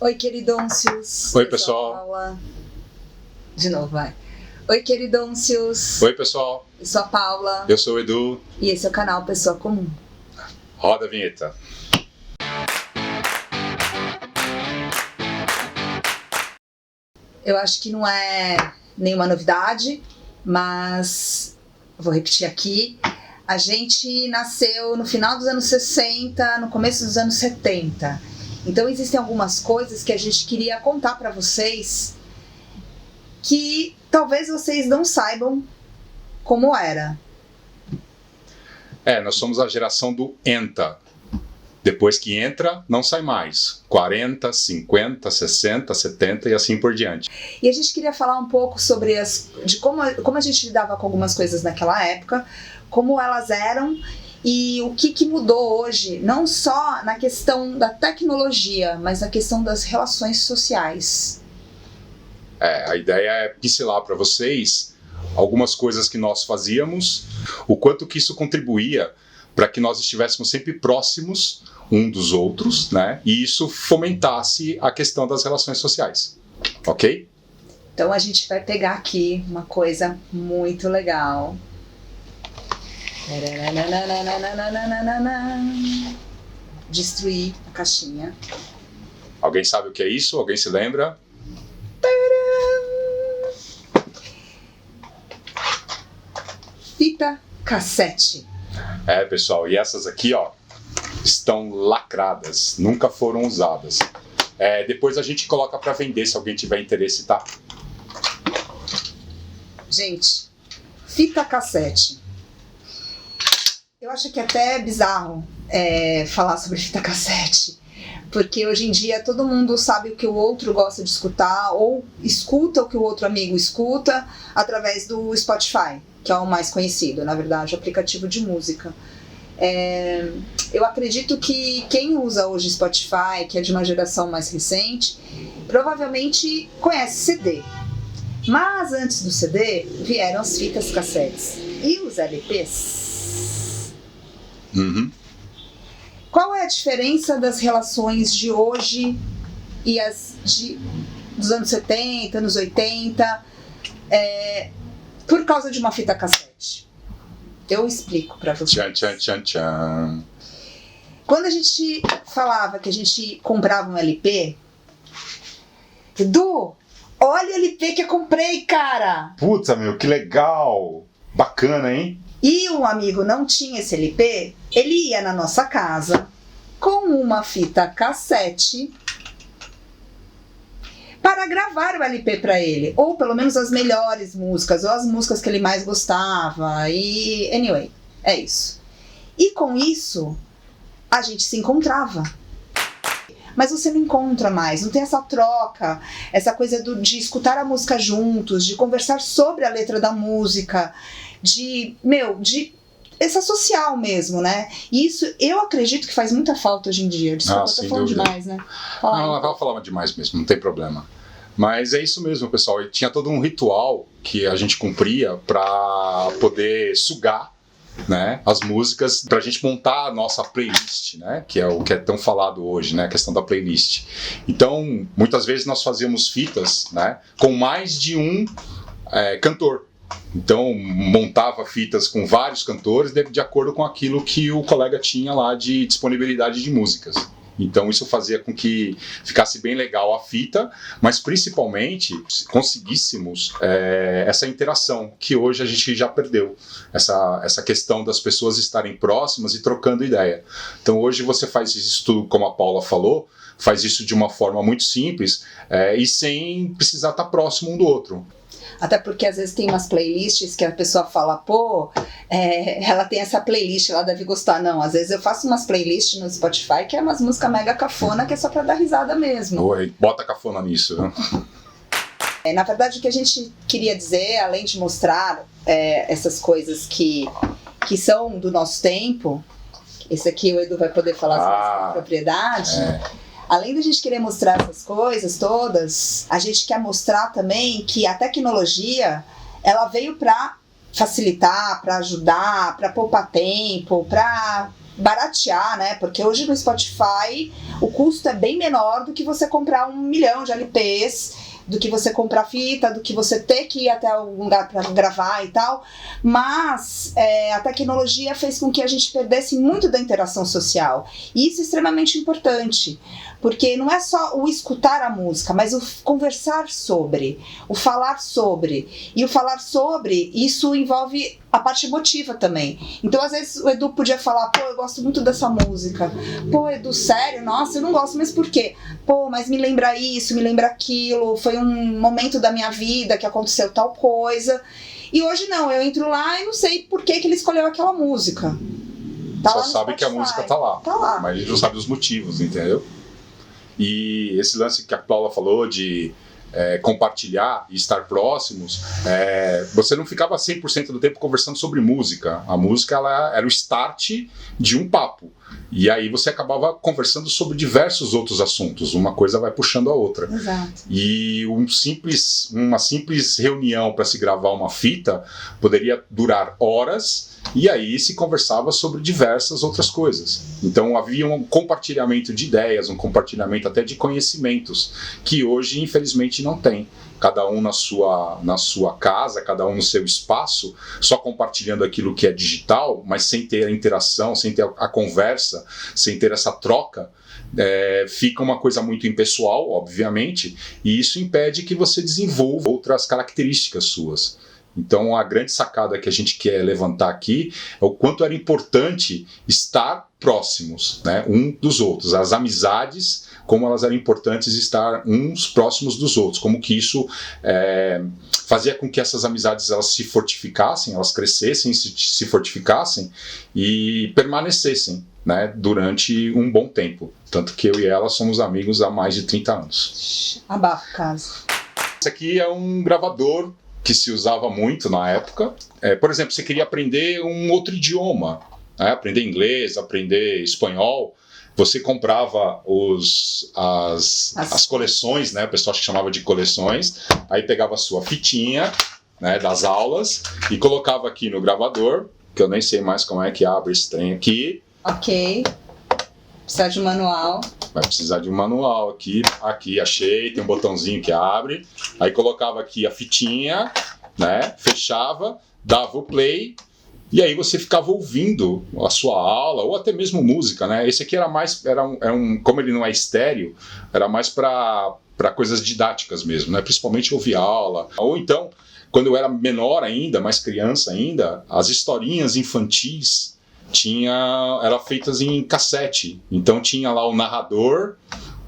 Oi, queridôncios. Oi, pessoal. Paula. De novo, vai. Oi, queridôncios. Oi, pessoal. Eu sou a Paula. Eu sou o Edu. E esse é o canal Pessoa Comum. Roda a vinheta. Eu acho que não é nenhuma novidade, mas vou repetir aqui. A gente nasceu no final dos anos 60, no começo dos anos 70. Então existem algumas coisas que a gente queria contar para vocês que talvez vocês não saibam como era. Nós somos a geração do ENTA. Depois que entra, não sai mais. 40, 50, 60, 70 e assim por diante. E a gente queria falar um pouco sobre de como a gente lidava com algumas coisas naquela época, como elas eram e o que mudou hoje, não só na questão da tecnologia, mas na questão das relações sociais. A ideia é pincelar para vocês algumas coisas que nós fazíamos, o quanto que isso contribuía para que nós estivéssemos sempre próximos um dos outros, né? E isso fomentasse a questão das relações sociais, ok? Então a gente vai pegar aqui uma coisa muito legal. Destruir a caixinha. Alguém sabe o que é isso? Alguém se lembra? Fita cassete. Pessoal, e essas aqui, ó, estão lacradas, nunca foram usadas. Depois a gente coloca para vender se alguém tiver interesse, tá? Gente, fita cassete. Eu acho que até é bizarro falar sobre fita cassete, porque hoje em dia todo mundo sabe o que o outro gosta de escutar ou escuta o que o outro amigo escuta através do Spotify, que é o mais conhecido, na verdade, o aplicativo de música. Eu acredito que quem usa hoje Spotify, que é de uma geração mais recente, provavelmente conhece CD. Mas antes do CD vieram as fitas cassetes e os LPs. Uhum. Qual é a diferença das relações de hoje e dos anos 70, anos 80, por causa de uma fita cassete? Eu explico pra vocês. Tchan, tchan, tchan, tchan. Quando a gente falava que a gente comprava um LP, Edu, olha o LP que eu comprei, cara! Puta, meu, que legal! Bacana, hein? E um amigo não tinha esse LP, ele ia na nossa casa com uma fita cassete para gravar o LP para ele, ou pelo menos as melhores músicas, ou as músicas que ele mais gostava, e anyway, é isso. E com isso, a gente se encontrava. Mas você não encontra mais, não tem essa troca, essa coisa de escutar a música juntos, de conversar sobre a letra da música, de essa social mesmo, né? E isso eu acredito que faz muita falta hoje em dia. Desculpa, eu tô falando demais, né? Não, ela falava demais mesmo, não tem problema. Mas é isso mesmo, pessoal. E tinha todo um ritual que a gente cumpria para poder sugar, né, as músicas, pra gente montar a nossa playlist, né, que é o que é tão falado hoje, né, a questão da playlist. Então, muitas vezes nós fazíamos fitas, né, com mais de um cantor. Então, montava fitas com vários cantores de acordo com aquilo que o colega tinha lá de disponibilidade de músicas. Então isso fazia com que ficasse bem legal a fita, mas principalmente conseguíssemos essa interação que hoje a gente já perdeu, essa questão das pessoas estarem próximas e trocando ideia. Então hoje você faz isso tudo, como a Paula falou, faz isso de uma forma muito simples e sem precisar estar próximo um do outro. Até porque às vezes tem umas playlists que a pessoa fala, pô, ela tem essa playlist, ela deve gostar. Não, às vezes eu faço umas playlists no Spotify que é umas músicas mega cafona, que é só pra dar risada mesmo. Oi, bota cafona nisso, né? Na verdade, o que a gente queria dizer, além de mostrar essas coisas que são do nosso tempo, esse aqui o Edu vai poder falar com propriedade. Além da gente querer mostrar essas coisas todas, a gente quer mostrar também que a tecnologia, ela veio para facilitar, para ajudar, para poupar tempo, para baratear, né? Porque hoje no Spotify o custo é bem menor do que você comprar 1 milhão de LPs, do que você comprar fita, do que você ter que ir até algum lugar para gravar e tal. Mas a tecnologia fez com que a gente perdesse muito da interação social. E isso é extremamente importante, porque não é só o escutar a música, mas o conversar sobre, o falar sobre. E o falar sobre, isso envolve a parte emotiva também. Então, às vezes, o Edu podia falar, pô, eu gosto muito dessa música. Pô, Edu, sério? Nossa, eu não gosto, mas por quê? Pô, mas me lembra isso, me lembra aquilo, foi um momento da minha vida que aconteceu tal coisa. E hoje não, eu entro lá e não sei por que ele escolheu aquela música. Só sabe que a música tá lá, mas ele não sabe os motivos, entendeu? E esse lance que a Paula falou de compartilhar e estar próximos, você não ficava 100% do tempo conversando sobre música. A música ela era o start de um papo. E aí você acabava conversando sobre diversos outros assuntos. Uma coisa vai puxando a outra. Exato. E uma simples reunião para se gravar uma fita poderia durar horas, e aí se conversava sobre diversas outras coisas. Então havia um compartilhamento de ideias, um compartilhamento até de conhecimentos, que hoje infelizmente não tem. Cada um na sua casa, cada um no seu espaço, só compartilhando aquilo que é digital, mas sem ter a interação, sem ter a conversa, sem ter essa troca, fica uma coisa muito impessoal, obviamente, e isso impede que você desenvolva outras características suas. Então, a grande sacada que a gente quer levantar aqui é o quanto era importante estar próximos, né, um dos outros. As amizades, como elas eram importantes estar uns próximos dos outros, como que isso fazia com que essas amizades elas se fortificassem, elas crescessem, se fortificassem e permanecessem, né, durante um bom tempo. Tanto que eu e ela somos amigos há mais de 30 anos. Abafo, caso. Esse aqui é um gravador que se usava muito na época. Por exemplo, você queria aprender um outro idioma, né? Aprender inglês, aprender espanhol, você comprava as coleções, né? O pessoal acho que chamava de coleções, aí pegava a sua fitinha, né, das aulas e colocava aqui no gravador, que eu nem sei mais como é que abre esse trem aqui. Ok. Precisa de um manual. Vai precisar de um manual aqui. Aqui, achei, tem um botãozinho que abre. Aí colocava aqui a fitinha, né? Fechava, dava o play, e aí você ficava ouvindo a sua aula, ou até mesmo música, né? Esse aqui era mais, como ele não é estéreo, era mais para coisas didáticas mesmo, né? Principalmente ouvir aula. Ou então, quando eu era menor ainda, mais criança ainda, as historinhas infantis eram feitas em cassete. Então tinha lá o narrador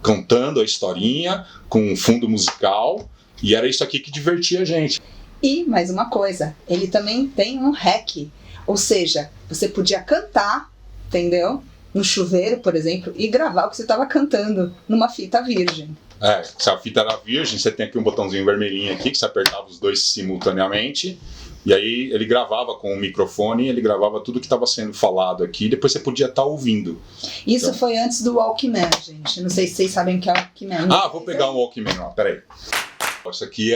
contando a historinha com um fundo musical, e era isso aqui que divertia a gente. E mais uma coisa, ele também tem um REC, ou seja, você podia cantar, entendeu? No chuveiro, por exemplo, e gravar o que você estava cantando numa fita virgem. Se a fita era virgem, você tem aqui um botãozinho vermelhinho aqui que você apertava os dois simultaneamente. E aí ele gravava com o microfone, ele gravava tudo que estava sendo falado aqui, e depois você podia estar ouvindo. Isso então, foi antes do Walkman, gente. Não sei se vocês sabem o que é o Walkman. Vou pegar um Walkman lá, peraí. Isso aqui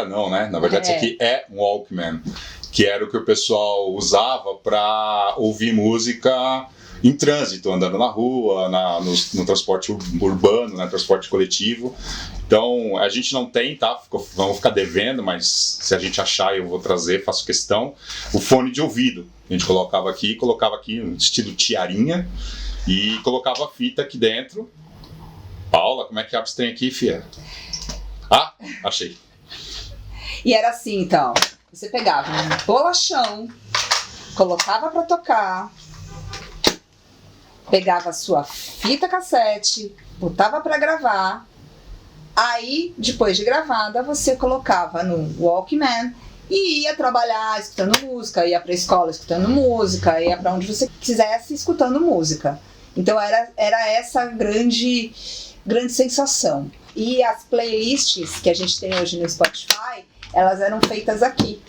não, né? Na verdade, isso aqui é um Walkman, que era o que o pessoal usava para ouvir música em trânsito, andando na rua, no transporte urbano, no transporte coletivo. Então, a gente não tem, tá? Vamos ficar devendo, mas se a gente achar, eu vou trazer, faço questão. O fone de ouvido. A gente colocava aqui no estilo tiarinha, e colocava a fita aqui dentro. Paula, como é que abre esse trem aqui, fia? Achei. E era assim, então. Você pegava um bolachão, colocava pra tocar, pegava a sua fita cassete, botava pra gravar. Aí, depois de gravada, você colocava no Walkman e ia trabalhar escutando música, ia pra escola escutando música, ia pra onde você quisesse escutando música. Então era essa grande sensação. E as playlists que a gente tem hoje no Spotify, elas eram feitas aqui.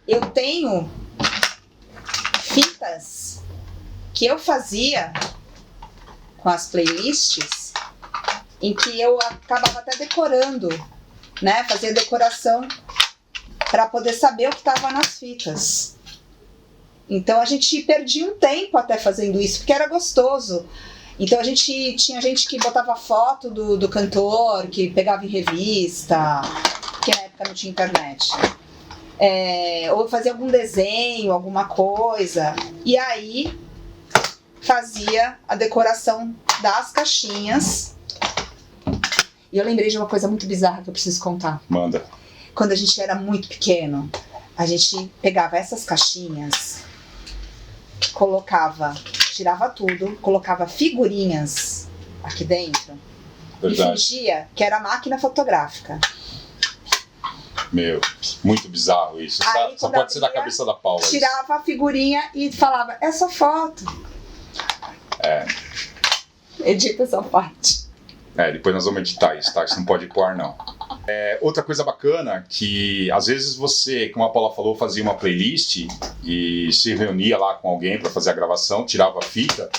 Eu tenho fitas que eu fazia com as playlists, em que eu acabava até decorando, né? Fazia decoração para poder saber o que estava nas fitas. Então a gente perdia um tempo até fazendo isso, porque era gostoso. Então tinha gente que botava foto do cantor, que pegava em revista, porque na época não tinha internet. Ou fazia algum desenho, alguma coisa. E aí fazia a decoração das caixinhas. E eu lembrei de uma coisa muito bizarra que eu preciso contar. Manda. Quando a gente era muito pequeno, a gente pegava essas caixinhas, tirava tudo, colocava figurinhas aqui dentro. Verdade. E fingia que era máquina fotográfica. Meu, muito bizarro isso. Aí, só pode ser da cabeça da Paula. Tirava a figurinha e falava, essa foto. Edita essa parte. Depois nós vamos editar isso, tá? Isso não pode ir pro ar, não. Outra coisa bacana que, às vezes você, como a Paula falou, fazia uma playlist e se reunia lá com alguém para fazer a gravação, tirava a fita.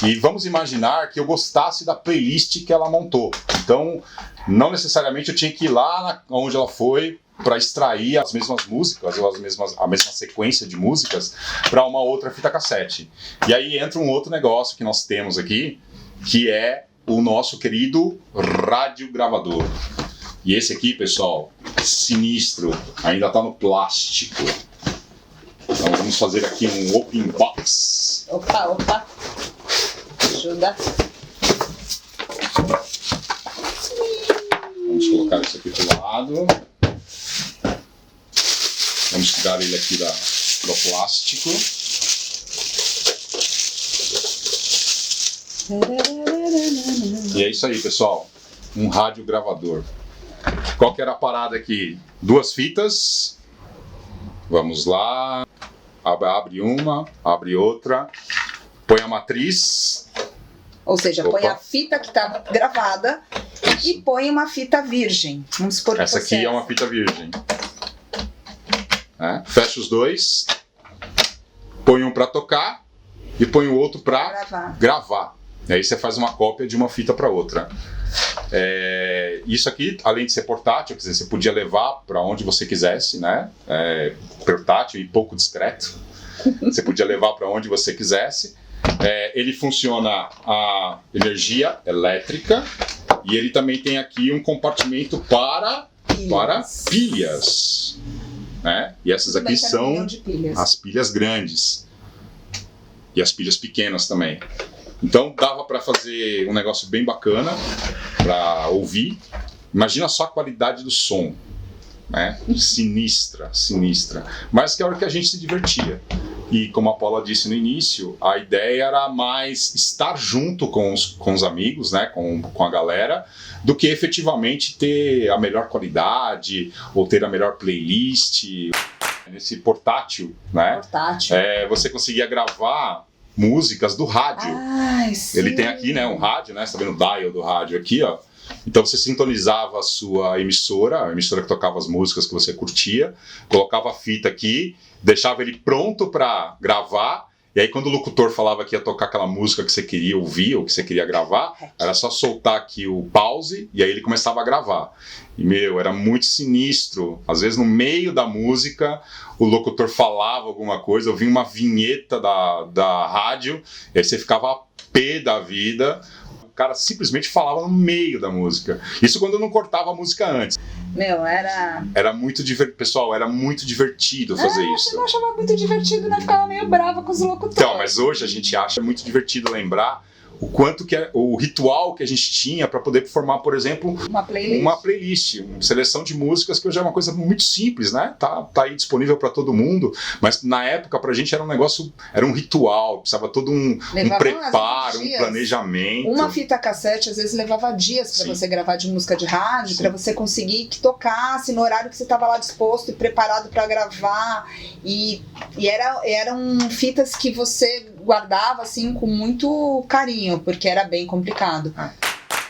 E vamos imaginar que eu gostasse da playlist que ela montou. Então, não necessariamente eu tinha que ir lá onde ela foi para extrair as mesmas músicas ou a mesma sequência de músicas para uma outra fita cassete. E aí entra um outro negócio que nós temos aqui, que é o nosso querido radiogravador. E esse aqui, pessoal, sinistro, ainda está no plástico. Então vamos fazer aqui um open box. Opa. Ajuda. Vamos colocar isso aqui do lado. Vamos tirar ele aqui do plástico. E é isso aí, pessoal. Um radiogravador. Qual que era a parada aqui? 2 fitas. Vamos lá. Abre uma, abre outra. Põe a matriz. Ou seja, Opa. põe a fita que está gravada e põe uma fita virgem. Vamos supor que Essa aqui é uma fita virgem. Fecha os dois. Põe um para tocar e põe o outro para gravar. E aí você faz uma cópia de uma fita para outra. Isso aqui, além de ser portátil, quer dizer, você podia levar para onde você quisesse, né? Portátil e pouco discreto. Você podia levar para onde você quisesse. Ele funciona a energia elétrica e ele também tem aqui um compartimento para pilhas. Né? E essas aqui são as pilhas grandes e as pilhas pequenas também. Então dava para fazer um negócio bem bacana para ouvir. Imagina só a qualidade do som, né? Sinistra. Mas que é a hora que a gente se divertia. E como a Paula disse no início, a ideia era mais estar junto com os amigos, né? com a galera, do que efetivamente ter a melhor qualidade ou ter a melhor playlist. Nesse portátil, né? Você conseguia gravar músicas do rádio. Ele tem aqui, né, um rádio, né? Você tá vendo o dial do rádio aqui, ó. Então você sintonizava a sua emissora, a emissora que tocava as músicas que você curtia, colocava a fita aqui, deixava ele pronto para gravar, e aí quando o locutor falava que ia tocar aquela música que você queria ouvir ou que você queria gravar, era só soltar aqui o pause e aí ele começava a gravar. E, era muito sinistro. Às vezes no meio da música o locutor falava alguma coisa, eu vinha uma vinheta da rádio, e aí você ficava a pé da vida. O cara simplesmente falava no meio da música. Isso quando eu não cortava a música antes. Era muito divertido. Pessoal, era muito divertido fazer isso. Você não achava muito divertido, né? Ficava meio brava com os locutores. Então, mas hoje a gente acha muito divertido lembrar o quanto que o ritual que a gente tinha para poder formar, por exemplo, uma playlist, uma seleção de músicas, que hoje é uma coisa muito simples, né? Tá aí disponível para todo mundo, mas na época pra gente era um negócio, era um ritual, precisava todo um preparo, um planejamento. Uma fita cassete às vezes levava dias para você gravar de música de rádio, para você conseguir que tocasse no horário que você estava lá disposto e preparado para gravar, e eram fitas que você guardava assim com muito carinho, porque era bem complicado.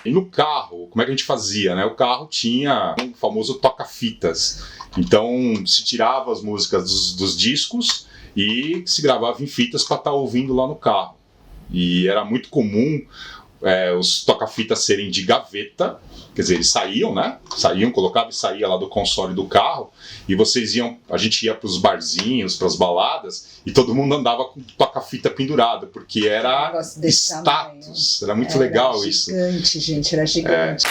E no carro, como é que a gente fazia, né? O carro tinha um famoso toca-fitas. Então se tirava as músicas dos discos e se gravava em fitas para estar ouvindo lá no carro. E era muito comum os toca-fitas serem de gaveta, quer dizer, eles saíam, né? Colocavam e saía lá do console do carro, e a gente ia para os barzinhos, para as baladas, e todo mundo andava com toca-fita pendurado, porque era status, era muito legal isso. Era gigante, gente, era gigante.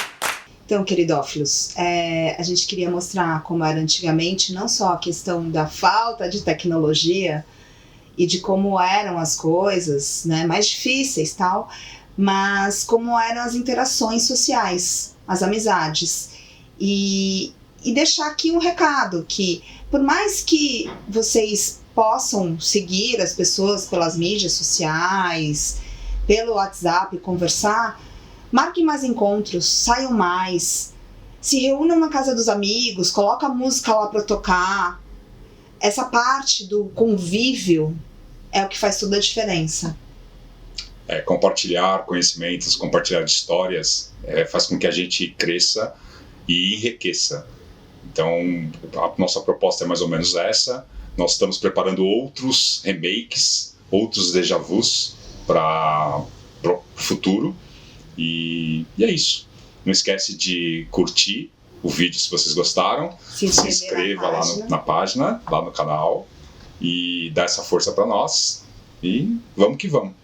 Então, queridófilos, a gente queria mostrar como era antigamente, não só a questão da falta de tecnologia e de como eram as coisas, né, mais difíceis, tal, mas como eram as interações sociais, as amizades. E deixar aqui um recado, que por mais que vocês possam seguir as pessoas pelas mídias sociais, pelo WhatsApp, conversar, marquem mais encontros, saiam mais, se reúnam na casa dos amigos, coloca a música lá para tocar. Essa parte do convívio é o que faz toda a diferença. Compartilhar conhecimentos, compartilhar histórias, faz com que a gente cresça e enriqueça. Então, a nossa proposta é mais ou menos essa. Nós estamos preparando outros remakes, outros déjà vus para o futuro. E é isso. Não esquece de curtir o vídeo se vocês gostaram. Se inscreva lá na página, lá no canal, e dá essa força para nós. E vamos que vamos.